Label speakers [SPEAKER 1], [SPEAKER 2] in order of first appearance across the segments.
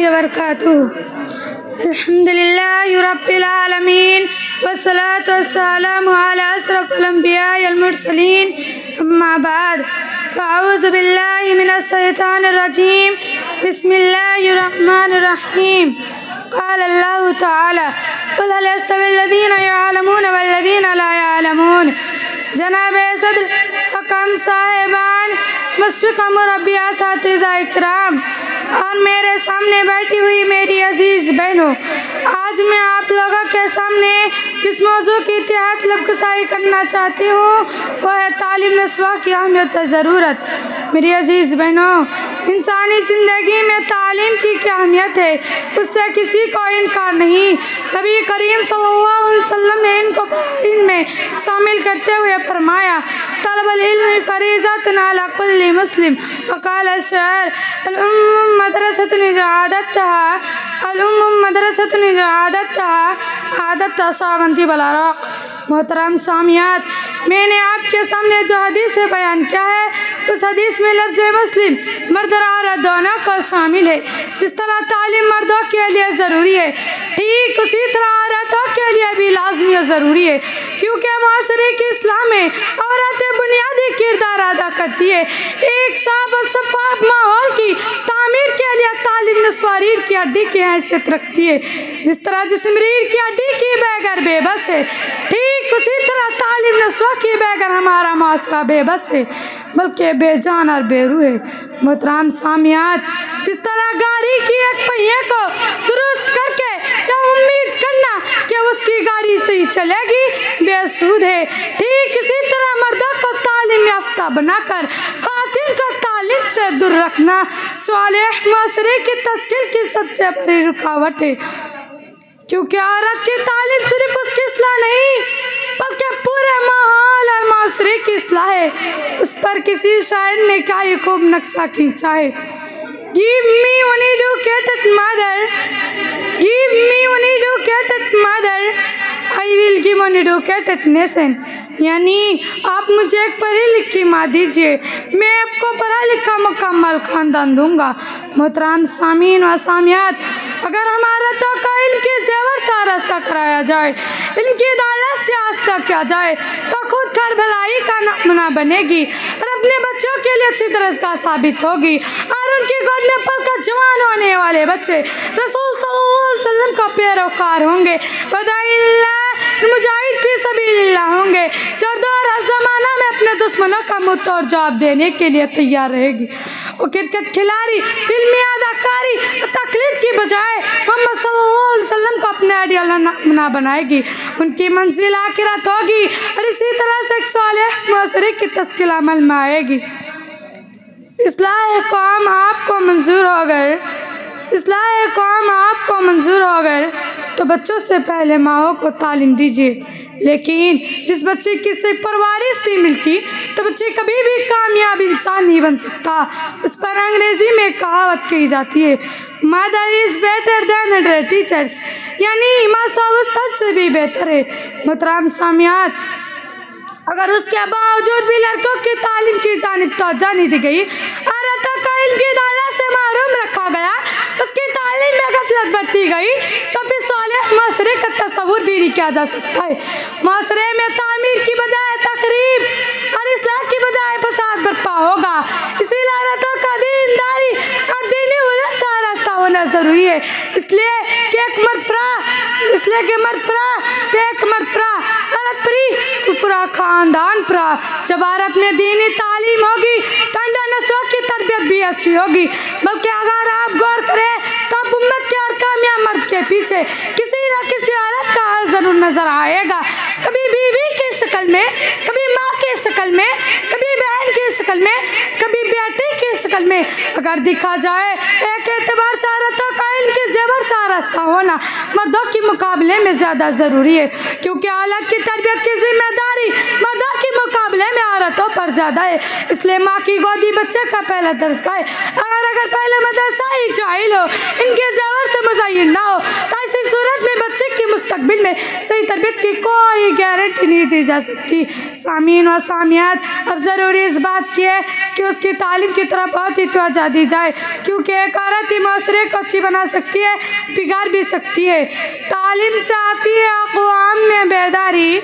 [SPEAKER 1] وبرکاتہ. الحمدللہ رب العالمین والصلاة والسلام علی اشرف الانبیاء والمرسلین. اما بعد فاعوذ باللہ من الشیطان الرجیم. بسم اللہ الرحمن الرحیم. قال اللہ تعالی قل هل يستوي الذین يعلمون والذین لا يعلمون. جناب صدر، حکم صاحبان، مشفق مربی، اساتذہ اکرام اور میرے سامنے بیٹھی ہوئی میری عزیز بہنوں، آج میں آپ لوگوں کے سامنے جس موضوع کی تحت لبکسائی کرنا چاہتی ہوں وہ ہے تعلیم نسواں کی اہمیت و ضرورت. میری عزیز بہنوں، انسانی زندگی میں تعلیم کی کیا اہمیت ہے اس سے کسی کو انکار نہیں. نبی کریم صلی اللہ علیہ وسلم نے ان کو علم میں شامل کرتے ہوئے فرمایا طلب العلم فریضۃ علی کل مسلم. وقال الشاعر الام مدرسۃ اعددتها الام مدرسۃ اعددتها عادت صابنتی بالعراق. محترم سامعات، میں نے آپ کے سامنے جو حدیث بیان کیا ہے اس حدیث میں لفظ مسلم مرد اور عورت دونوں کو شامل ہے. جس طرح تعلیم مردوں کے لیے ضروری ہے ٹھیک اسی طرح عورتوں کے لیے بھی لازمی اور ضروری ہے، کیونکہ معاشرے کی اصلاح میں عورتیں بنیادی کردار ادا کرتی ہے. ایک صاف اور شفاف ماحول کی تعمیر کے لیے تعلیم نسواں ریڑھ کی ہڈی کی حیثیت رکھتی ہے. جس طرح جسم ریڑھ کی ہڈی کی بغیر بے بس ہے، ٹھیک اسی طرح تعلیم نسواں کی بغیر ہمارا معاشرہ بے بس ہے بلکہ بے جان اور بے روح ہے. محترم سامعات، جس طرح گاڑی کی ایک پہیے کو درست کر کے یا امید کرنا کہ اس کی گاڑی صحیح چلے گی بے سود ہے، ٹھیک اسی طرح مردوں کو تعلیم یافتہ بنا کر خواتین کو تعلیم سے دور رکھنا صالح معاشرے کی تشکیل کی سب سے بڑی رکاوٹ ہے. کیونکہ عورت کی تعلیم صرف اس کی اصلاح نہیں بلکہ پورے ماحول اور معاشرے کی اصلاح ہے. اس پر کسی شاعر نے کیا یہ خوب نقشہ کھینچا ہے. Give me one educated mother, give me one educated mother, I will give one educated nation. یعنی آپ مجھے ایک پڑھی لکھی ماں دیجیے، میں آپ کو پڑھا لکھا مکمل خاندان دوں گا. محترم سامعین و سامعات، اگر ہمارا تو علم کی زیور سے آراستہ کرایا جائے، علم کی عدالت سے آستہ کیا جائے تو خود کربلائی کا نمونہ بنے گی اور اپنے بچوں کے لیے اچھی درسگاہ ثابت ہوگی اور ان کی گود میں پل کر جوان ہونے والے بچے رسول صلی اللہ علیہ وسلم کا پیروکار ہوں گے، فدائی اللہ مجاہد فی سبیل اللہ ہوں گے، جو دور ہر زمانہ میں اپنے دشمنوں کا منہ توڑ جواب دینے کے لیے تیار رہے گی. وہ کرکٹ کھلاڑی فلمی اداکاری اور تقلید کی بجائے محمد صلی اللہ علیہ وسلم کو اپنے آئیڈیل نمونہ بنائے گی. ان کی منزل آخرت ہوگی اور اسی طرح سے ایک صالح معاشرے کی تشکیل عمل میں آئے گی. اصلاح قوم آپ کو منظور ہو گئے، اصلاح قوم آپ کو منظور ہو گئے تو بچوں سے پہلے ماؤں کو تعلیم دیجیے. لیکن جس بچے کی صرف پرورش نہیں ملتی تو بچے کبھی بھی کامیاب انسان نہیں بن سکتا. اس پر انگریزی میں کہاوت کہی جاتی ہے مادر از بیٹر دین 100 ٹیچرس، یعنی ماں 100 استاد سے بھی بہتر ہے. محترم سامعات، اگر اس کے باوجود بھی لڑکوں کی تعلیم کی جانب توجہ نہیں دی گئی، عورتوں کو علم کی عدالت سے محروم رکھا گیا، اس کی تعلیم میں غفلت برتی گئی تو پھر صالح معاشرے کا تصور بھی نہیں کیا جا سکتا ہے. معاشرے میں تعمیر کی بجائے تخریب اور اصلاح کی بجائے فساد برپا ہوگا. اسی لیے عورتوں کا دینداری اور دینی علم سے آراستہ ہونا ضروری ہے. اس لیے کہ ایک مرد پرا عورت پری تو پورا خاندان پرا. جب عورت میں دینی تعلیم ہوگی تو آئندہ نسلوں کی تربیت بھی اچھی ہوگی. بلکہ اگر آپ غور کریں تو آپ امت کے اور کامیاب مرد کے پیچھے کسی نہ کسی عورت کا ضرور نظر آئے گا، کبھی بیوی کی شکل میں، کبھی ماں کی شکل میں، کبھی بہن کی شکل میں، کبھی بیٹی کی شکل میں. اگر دیکھا جائے ایک اعتبار سے عورتوں کا علم کے زیور سے آراستہ ہونا مردوں کے مقابلے میں زیادہ ضروری ہے، کیونکہ اولاد کی تربیت کی ذمہ داری مردوں کے مقابلے میں عورتوں پر زیادہ ہے. اس لیے ماں کی گودی بچے کا پہلا درسگاہ ہے. اگر پہلے مدرسہ ہی جاہل ہو، ان کے زیور سے مزین نہ ہو تو ایسی صورت میں بچے کی مستقبل میں صحیح تربیت کی کوئی گارنٹی نہیں دی جا سکتی۔ سامعین و سامعات، اب ضروری اس بات کی ہے کہ اس کی تعلیم کی طرف بہت ہی توجہ دی جائے، کیونکہ ایک عورت ہی معاشرے کو اچھی بنا سکتی ہے، بگاڑ بھی سکتی ہے۔ تعلیم سے آتی ہے اقوام میں بیداری،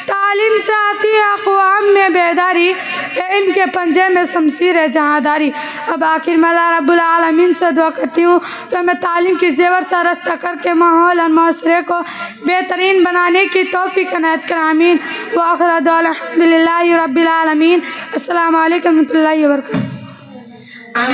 [SPEAKER 1] تعلیم سے آتی ہے اقوام میں بیداری، علم کے پنجے میں شمشیر ہے جہاں داری۔ اب آخر میں اللہ رب العالمین سے دعا کرتی ہوں کہ ہمیں تعلیم کی زیور سے رستہ کر کے ماحول اور معاشرے کو بہترین بنانے کی توفیق عنایت کرے، آمین۔ وآخر دعوانا الحمد للہ رب العالمین۔ السلام علیکم ورحمۃ اللہ وبرکاتہ۔